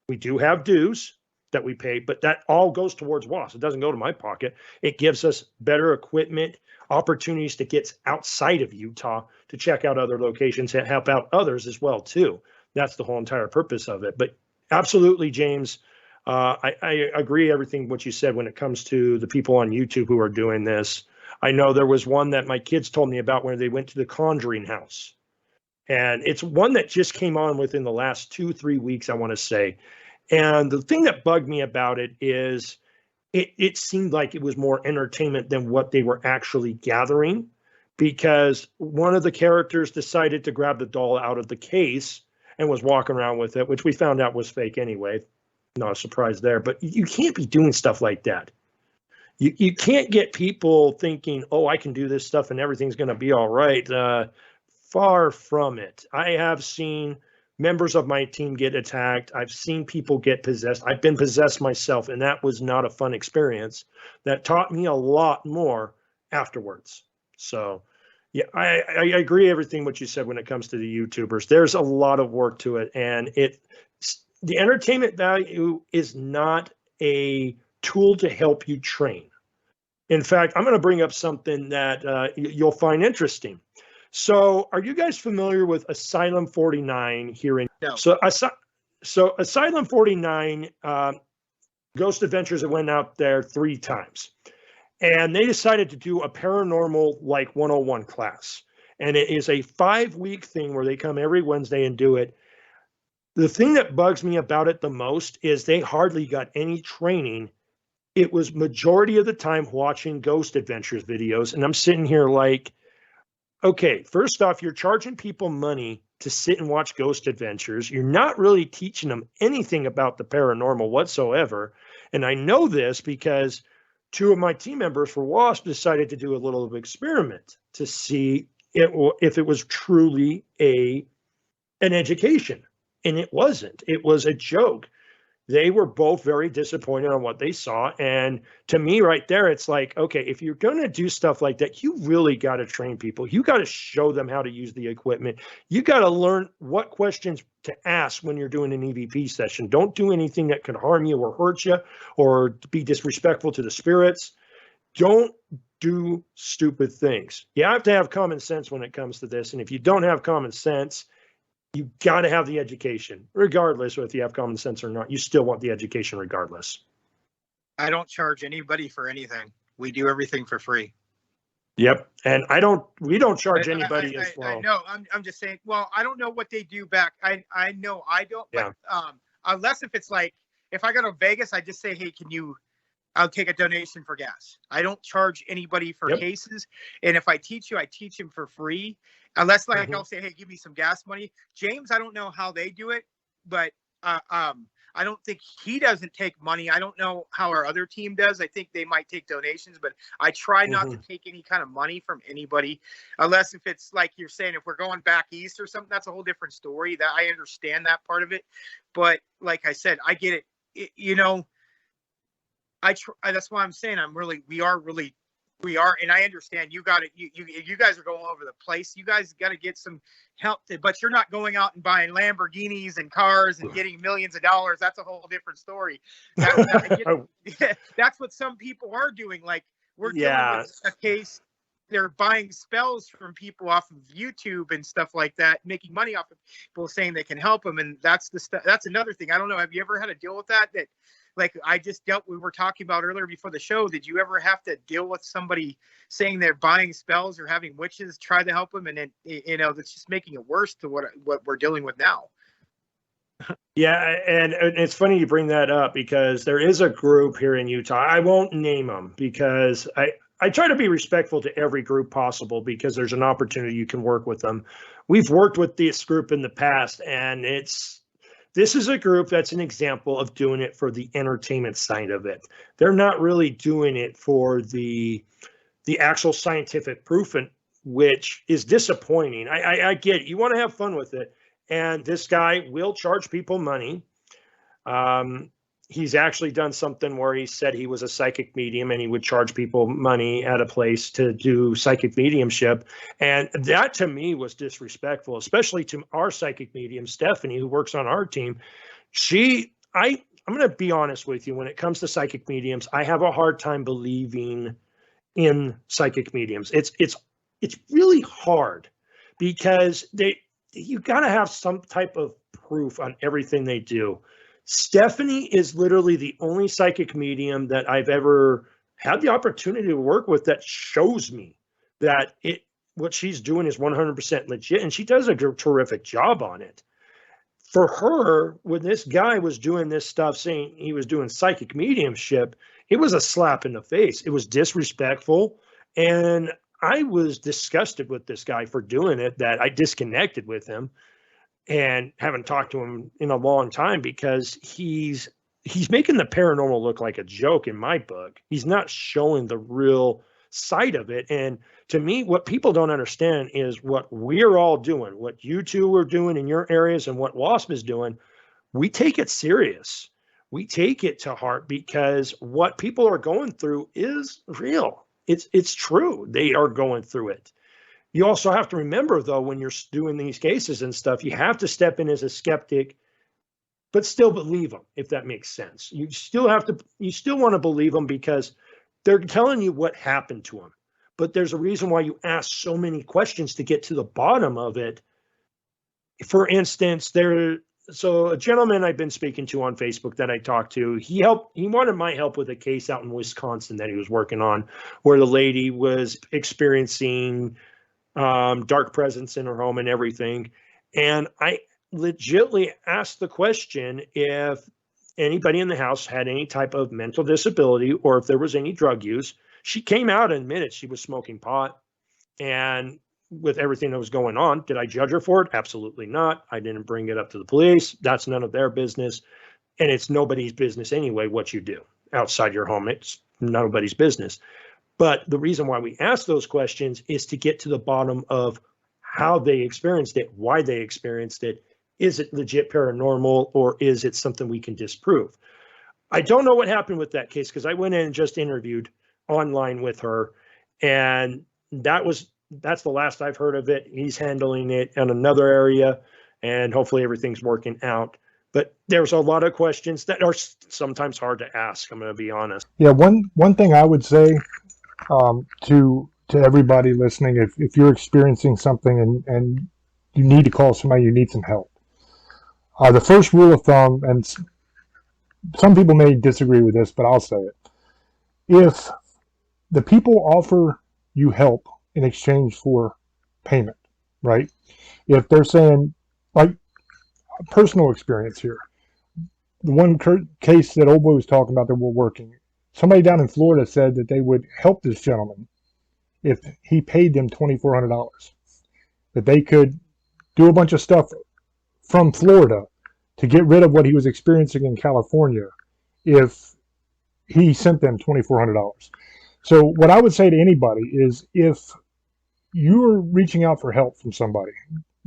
We do have dues that we pay, but that all goes towards WASP. It doesn't go to my pocket. It gives us better equipment, opportunities to get outside of Utah to check out other locations and help out others as well too. That's the whole entire purpose of it. But absolutely, James, I agree everything what you said when it comes to the people on YouTube who are doing this. I know there was one that my kids told me about where they went to the Conjuring house. And it's one that just came on within the last 2-3 weeks, I want to say. And the thing that bugged me about it is it seemed like it was more entertainment than what they were actually gathering, because one of the characters decided to grab the doll out of the case and was walking around with it, which we found out was fake anyway. Not a surprise there. But you can't be doing stuff like that. You can't get people thinking, oh, I can do this stuff and everything's going to be all right. Far from it. I have seen members of my team get attacked. I've seen people get possessed. I've been possessed myself, and that was not a fun experience. That taught me a lot more afterwards. So, yeah, I agree everything what you said when it comes to the YouTubers. There's a lot of work to it, and the entertainment value is not a tool to help you train. In fact, I'm going to bring up something that you'll find interesting. So are you guys familiar with Asylum 49 here in? No. So Asylum 49, Ghost Adventures went out there 3 times, and they decided to do a paranormal like 101 class. And it is a 5-week thing where they come every Wednesday and do it. The thing that bugs me about it the most is they hardly got any training. It was majority of the time watching Ghost Adventures videos. And I'm sitting here like, okay, first off, you're charging people money to sit and watch Ghost Adventures. You're not really teaching them anything about the paranormal whatsoever. And I know this because 2 of my team members for WASP decided to do a little experiment to see if it was truly an education. And it wasn't. It was a joke. They were both very disappointed on what they saw. And to me right there, it's like, okay, if you're going to do stuff like that, you really got to train people. You got to show them how to use the equipment. You got to learn what questions to ask when you're doing an EVP session. Don't do anything that could harm you or hurt you or be disrespectful to the spirits. don't do stupid things. You have to have common sense when it comes to this. And if you don't have common sense, you got to have the education, regardless of if you have common sense or not. You still want the education regardless. I don't charge anybody for anything. We do everything for free. Yep. And we don't charge anybody as well. I know. I'm just saying, well, I don't know what they do back. I know I don't, but unless if it's like, if I go to Vegas, I just say, hey, I'll take a donation for gas. I don't charge anybody for cases. And if I teach you, I teach them for free. Unless I'll say, hey, give me some gas money. James, I don't know how they do it, but I don't think he doesn't take money. I don't know how our other team does. I think they might take donations, but I try not to take any kind of money from anybody, unless if it's like you're saying, if we're going back east or something, that's a whole different story. That I understand that part of it. But like I said, I get it. That's why I'm saying we are, and I understand you got it. You guys are going over the place. You guys got to get some help, but you're not going out and buying Lamborghinis and cars and getting millions of dollars. That's a whole different story. That's what some people are doing. Like we're dealing with a case. They're buying spells from people off of YouTube and stuff like that, making money off of people saying they can help them. And that's another thing. I don't know. Have you ever had to deal with that? Like we were talking about earlier before the show. Did you ever have to deal with somebody saying they're buying spells or having witches try to help them? And then, that's just making it worse to what we're dealing with now. Yeah. And it's funny you bring that up because there is a group here in Utah. I won't name them because I try to be respectful to every group possible because there's an opportunity you can work with them. We've worked with this group in the past, and this is a group that's an example of doing it for the entertainment side of it. They're not really doing it for the actual scientific proof, which is disappointing. I get it. You want to have fun with it. And this guy will charge people money. He's actually done something where he said he was a psychic medium and he would charge people money at a place to do psychic mediumship. And that to me was disrespectful, especially to our psychic medium, Stephanie, who works on our team. I'm going to be honest with you. When it comes to psychic mediums, I have a hard time believing in psychic mediums. It's really hard because you got to have some type of proof on everything they do. Stephanie is literally the only psychic medium that I've ever had the opportunity to work with that shows me that what she's doing is 100% legit, and she does a terrific job on it. For her, when this guy was doing this stuff, saying he was doing psychic mediumship, it was a slap in the face. It was disrespectful, and I was disgusted with this guy for doing it, that I disconnected with him and haven't talked to him in a long time because he's making the paranormal look like a joke in my book. He's not showing the real side of it. And to me, what people don't understand is what we're all doing, what you two are doing in your areas and what WASP is doing. We take it serious. We take it to heart because what people are going through is real. It's true. They are going through it. You also have to remember, though, when you're doing these cases and stuff, you have to step in as a skeptic, but still believe them, if that makes sense. You still want to believe them because they're telling you what happened to them. But there's a reason why you ask so many questions to get to the bottom of it. For instance, so a gentleman I've been speaking to on Facebook that I talked to, he wanted my help with a case out in Wisconsin that he was working on, where the lady was experiencing dark presence in her home and everything. And I legitimately asked the question if anybody in the house had any type of mental disability or if there was any drug use. She came out and admitted she was smoking pot. And with everything that was going on, did I judge her for it? Absolutely not. I didn't bring it up to the police. That's none of their business. And it's nobody's business anyway, what you do outside your home. It's nobody's business. But the reason why we ask those questions is to get to the bottom of how they experienced it, why they experienced it. Is it legit paranormal or is it something we can disprove? I don't know what happened with that case because I went in and just interviewed online with her. And that's the last I've heard of it. He's handling it in another area and hopefully everything's working out. But there's a lot of questions that are sometimes hard to ask. I'm going to be honest. Yeah, one thing I would say to everybody listening, if you're experiencing something and you need to call somebody, you need some help. The first rule of thumb, and some people may disagree with this, but I'll say it. If the people offer you help in exchange for payment, right? If they're saying, like, personal experience here, the one case that Old Boy was talking about that we're working, somebody down in Florida said that they would help this gentleman if he paid them $2,400, that they could do a bunch of stuff from Florida to get rid of what he was experiencing in California if he sent them $2,400. So what I would say to anybody is, if you're reaching out for help from somebody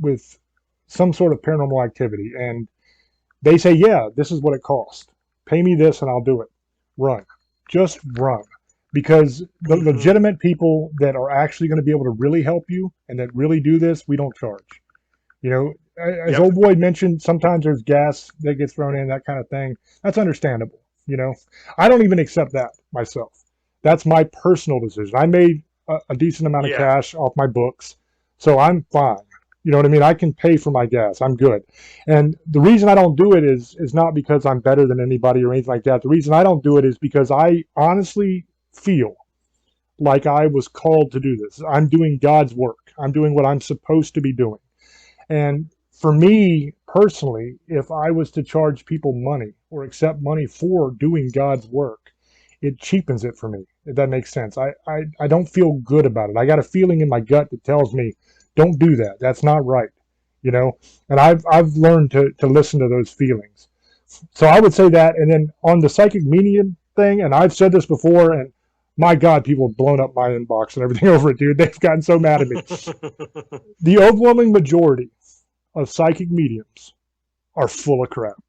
with some sort of paranormal activity and they say, yeah, this is what it costs, pay me this and I'll do it, run. Just run. Because the legitimate people that are actually going to be able to really help you and that really do this, we don't charge. You know, as Old Boy mentioned, sometimes there's gas that gets thrown in, that kind of thing. That's understandable. You know, I don't even accept that myself. That's my personal decision. I made a decent amount of cash off my books, so I'm fine. You know what I mean? I can pay for my gas. I'm good. And the reason I don't do it is not because I'm better than anybody or anything like that. The reason I don't do it is because I honestly feel like I was called to do this. I'm doing God's work. I'm doing what I'm supposed to be doing. And for me personally, if I was to charge people money or accept money for doing God's work, it cheapens it for me, if that makes sense. I don't feel good about it. I got a feeling in my gut that tells me, don't do that. That's not right. You know, and I've learned to listen to those feelings. So I would say that. And then on the psychic medium thing, and I've said this before, and my God, people have blown up my inbox and everything over it, dude. They've gotten so mad at me. The overwhelming majority of psychic mediums are full of crap.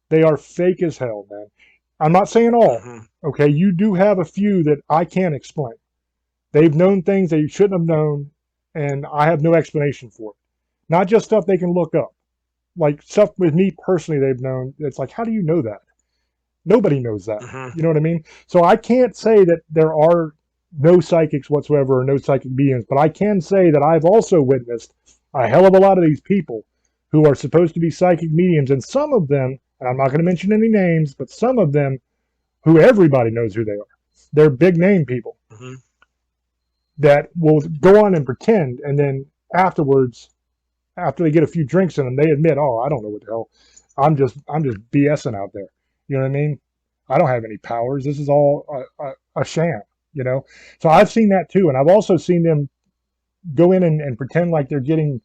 They are fake as hell, man. I'm not saying all. Okay, you do have a few that I can't explain. They've known things they shouldn't have known, and I have no explanation for it. Not just stuff they can look up. Like stuff with me personally they've known. It's like, how do you know that? Nobody knows that. You know what I mean? So I can't say that there are no psychics whatsoever or no psychic beings, but I can say that I've also witnessed a hell of a lot of these people who are supposed to be psychic mediums, and some of them, and I'm not going to mention any names, but some of them who everybody knows who they are. They're big name people that will go on and pretend, and then afterwards, after they get a few drinks in them, they admit, oh, I don't know what the hell. I'm just BSing out there. You know what I mean? I don't have any powers. This is all a sham, you know? So I've seen that too. And I've also seen them go in and pretend like they're getting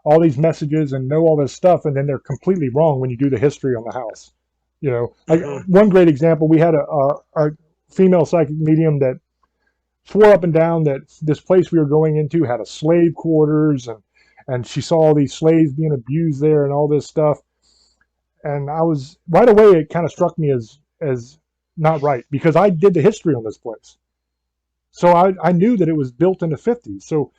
all these messages and know all this stuff, and then they're completely wrong when you do the history on the house. You know, like one great example, we had a female psychic medium that swore up and down that this place we were going into had a slave quarters, and she saw all these slaves being abused there and all this stuff. And I was, right away, it kind of struck me as not right, because I did the history on this place. So I knew that it was built in the 50s. So,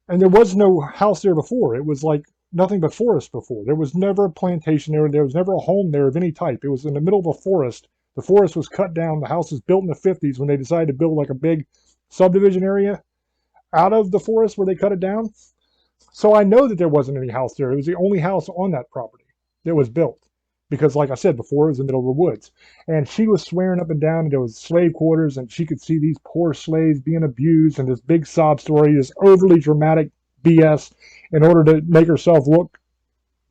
and there was no house there before. It was like nothing but forest before. There was never a plantation there. There was never a home there of any type. It was in the middle of a forest. The forest was cut down. The house was built in the 50s when they decided to build like a big subdivision area out of the forest where they cut it down. So I know that there wasn't any house there. It was the only house on that property that was built, because like I said before, it was in the middle of the woods. And she was swearing up and down, and there was slave quarters, and she could see these poor slaves being abused, and this big sob story, this overly dramatic BS in order to make herself look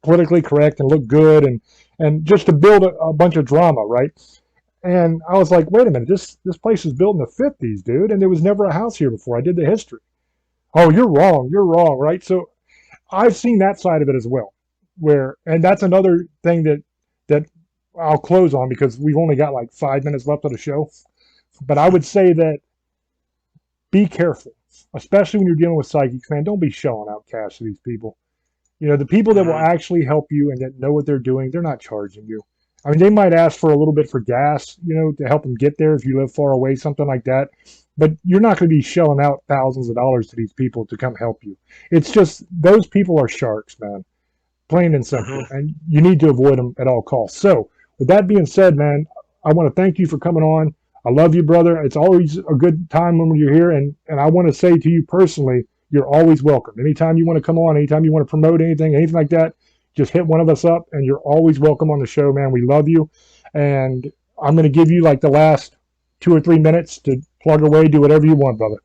politically correct and look good, and just to build a bunch of drama, right? And I was like, wait a minute, this place was built in the 50s, dude, and there was never a house here before. I did the history. Oh, you're wrong, right? So I've seen that side of it as well. And that's another thing that I'll close on, because we've only got like 5 minutes left of the show. But I would say that be careful, especially when you're dealing with psychics, man. Don't be shelling out cash to these people. You know, the people that will actually help you and that know what they're doing, they're not charging you. I mean, they might ask for a little bit for gas, you know, to help them get there if you live far away, something like that. But you're not going to be shelling out thousands of dollars to these people to come help you. It's just, those people are sharks, man. Plain and simple. And you need to avoid them at all costs. So with that being said, man, I want to thank you for coming on. I love you, brother. It's always a good time when you're here. And I want to say to you personally, you're always welcome. Anytime you want to come on, anytime you want to promote anything like that, just hit one of us up and you're always welcome on the show, man. We love you. And I'm going to give you like the last 2 or 3 minutes to plug away, do whatever you want, brother.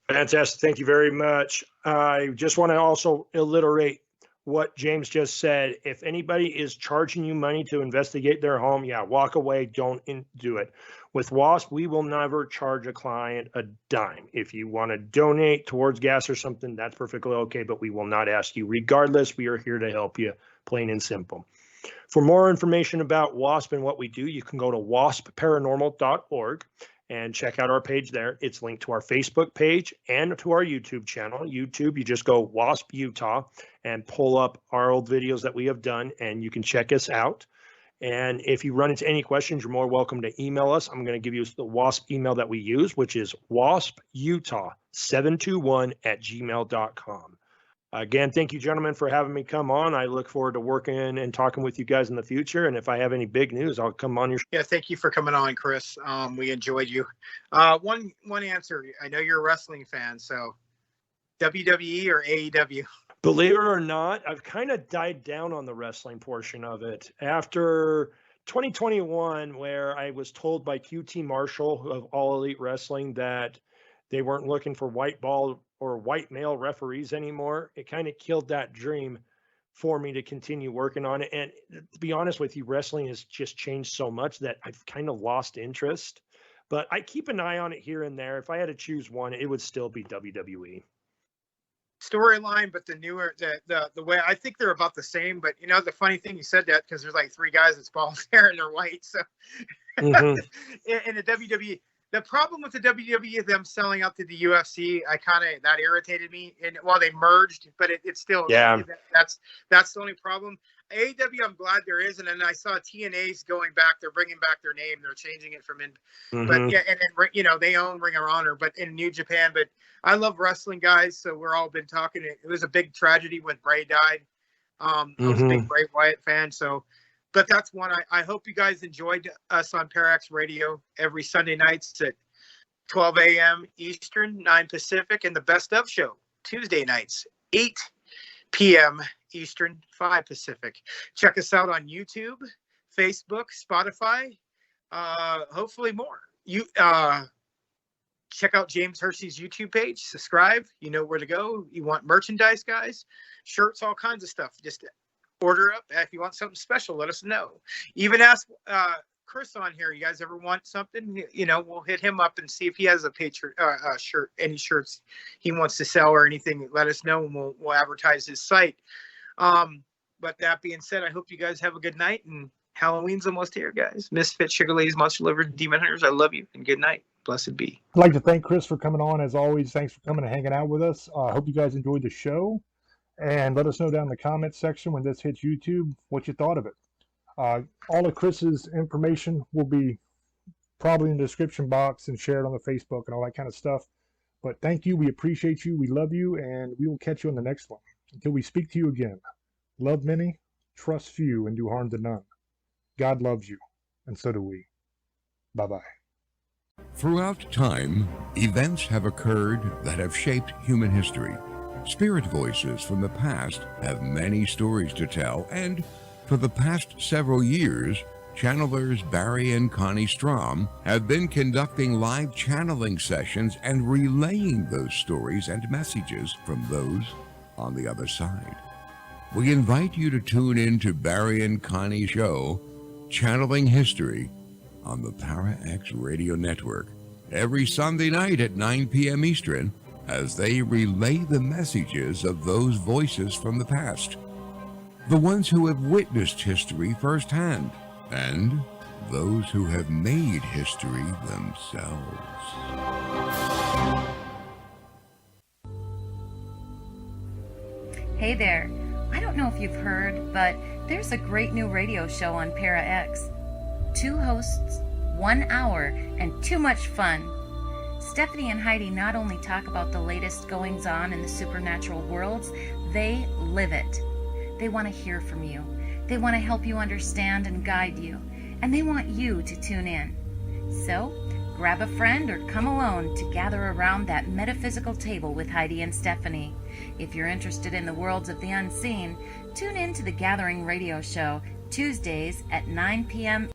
Fantastic. Thank you very much. I just want to also alliterate what James just said. If anybody is charging you money to investigate their home, walk away. Don't do it. With WASP, we will never charge a client a dime. If you want to donate towards gas or something, that's perfectly okay, but we will not ask you. Regardless, we are here to help you, plain and simple. For more information about WASP and what we do, you can go to waspparanormal.org and check out our page there. It's linked to our Facebook page and to our YouTube channel. YouTube, you just go WASP Utah and pull up our old videos that we have done, and you can check us out. And if you run into any questions, you're more welcome to email us. I'm going to give you the WASP email that we use, which is wasputah721@gmail.com. Again, thank you, gentlemen, for having me come on. I look forward to working and talking with you guys in the future. And if I have any big news, I'll come on your show. Yeah, thank you for coming on, Chris. We enjoyed you. One answer. I know you're a wrestling fan, so WWE or AEW? Believe it or not, I've kind of died down on the wrestling portion of it. After 2021, where I was told by QT Marshall of All Elite Wrestling that they weren't looking for white ball or white male referees anymore, it kind of killed that dream for me to continue working on it. And to be honest with you, wrestling has just changed so much that I've kind of lost interest. But I keep an eye on it here and there. If I had to choose one, it would still be WWE. Storyline, but the newer, the way, I think they're about the same. But you know, the funny thing, you said that because there's like 3 guys that's bald hair and they're white. So in the WWE, the problem with the WWE is them selling out to the UFC. That irritated me. And while they merged, but it's still, that's the only problem. AEW, I'm glad there is, and then I saw TNA's going back. They're bringing back their name. They're changing it from but yeah, and then they own Ring of Honor, but in New Japan. But I love wrestling, guys. So we're all been talking. It was a big tragedy when Bray died. I was a big Bray Wyatt fan. So, but that's one. I hope you guys enjoyed us on Parax Radio every Sunday nights at 12 a.m. Eastern, 9 Pacific, and the Best of Show Tuesday nights, 8 p.m. Eastern, 5 Pacific. Check us out on YouTube, Facebook, Spotify, hopefully more. Check out James Hersey's YouTube page. Subscribe. You know where to go. You want merchandise, guys, shirts, all kinds of stuff. Just order up. If you want something special, let us know. Even ask Chris on here. You guys ever want something? We'll hit him up and see if he has a shirt, any shirts he wants to sell or anything. Let us know, and we'll advertise his site. But that being said, I hope you guys have a good night, and Halloween's almost here, guys. Misfits, Sugar Ladies, Monster Livers, Demon Hunters, I love you, and good night. Blessed be. I'd like to thank Chris for coming on. As always, thanks for coming and hanging out with us. I hope you guys enjoyed the show, and let us know down in the comments section when this hits YouTube what you thought of it. All of Chris's information will be probably in the description box and shared on the Facebook and all that kind of stuff. But thank you. We appreciate you. We love you, and we will catch you on the next one. Until we speak to you again, love many, trust few, and do harm to none. God loves you, and so do we. Bye-bye. Throughout time, events have occurred that have shaped human history. Spirit voices from the past have many stories to tell, and for the past several years, channelers Barry and Connie Strom have been conducting live channeling sessions and relaying those stories and messages from those on the other side. We invite you to tune in to Barry and Connie's show, Channeling History, on the ParaX Radio Network every Sunday night at 9 p.m. Eastern as they relay the messages of those voices from the past, the ones who have witnessed history firsthand, and those who have made history themselves. Hey there. I don't know if you've heard, but there's a great new radio show on ParaX. 2 hosts, 1 hour, and too much fun. Stephanie and Heidi not only talk about the latest goings-on in the supernatural worlds, they live it. They want to hear from you. They want to help you understand and guide you. And they want you to tune in. So, grab a friend or come alone to gather around that metaphysical table with Heidi and Stephanie. If you're interested in the worlds of the unseen, tune in to the Gathering Radio Show, Tuesdays at 9 p.m.